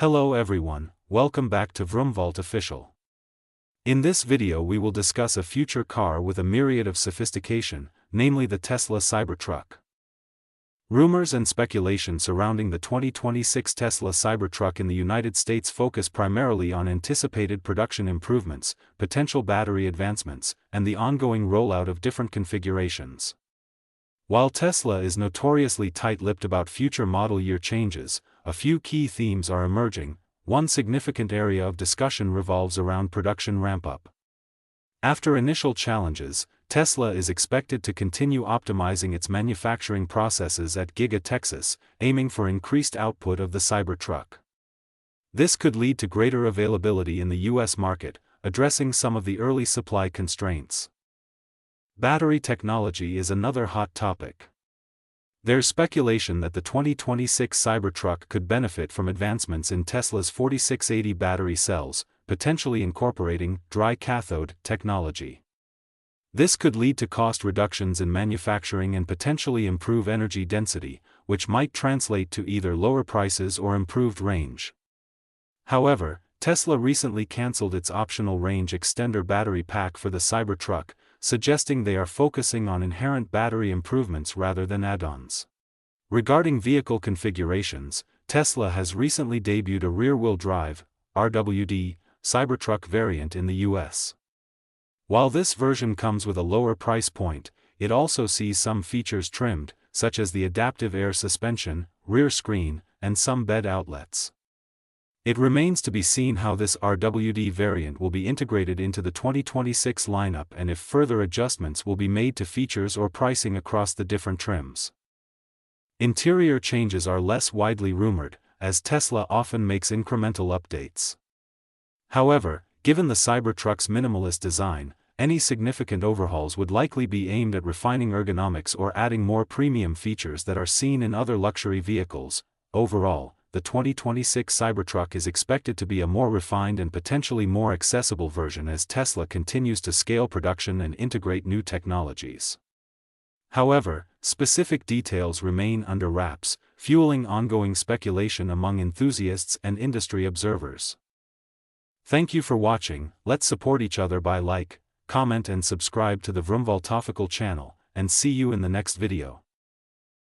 Hello everyone, welcome back to Vroomvault Official. In this video we will discuss a future car with a myriad of sophistication, namely the Tesla Cybertruck. Rumors and speculation surrounding the 2026 Tesla Cybertruck in the United States focus primarily on anticipated production improvements, potential battery advancements, and the ongoing rollout of different configurations. While Tesla is notoriously tight-lipped about future model year changes, a few key themes are emerging. One significant area of discussion revolves around production ramp-up. After initial challenges, Tesla is expected to continue optimizing its manufacturing processes at Giga Texas, aiming for increased output of the Cybertruck. This could lead to greater availability in the U.S. market, addressing some of the early supply constraints. Battery technology is another hot topic. There's speculation that the 2026 Cybertruck could benefit from advancements in Tesla's 4680 battery cells, potentially incorporating dry cathode technology. This could lead to cost reductions in manufacturing and potentially improve energy density, which might translate to either lower prices or improved range. However, Tesla recently canceled its optional range extender battery pack for the Cybertruck, suggesting they are focusing on inherent battery improvements rather than add-ons. Regarding vehicle configurations, Tesla has recently debuted a rear-wheel drive (RWD) Cybertruck variant in the US. While this version comes with a lower price point, it also sees some features trimmed, such as the adaptive air suspension, rear screen, and some bed outlets. It remains to be seen how this RWD variant will be integrated into the 2026 lineup and if further adjustments will be made to features or pricing across the different trims. Interior changes are less widely rumored, as Tesla often makes incremental updates. However, given the Cybertruck's minimalist design, any significant overhauls would likely be aimed at refining ergonomics or adding more premium features that are seen in other luxury vehicles. Overall, the 2026 Cybertruck is expected to be a more refined and potentially more accessible version as Tesla continues to scale production and integrate new technologies. However, specific details remain under wraps, fueling ongoing speculation among enthusiasts and industry observers. Thank you for watching. Let's support each other by like, comment and subscribe to the Vroomvault Official channel, and see you in the next video.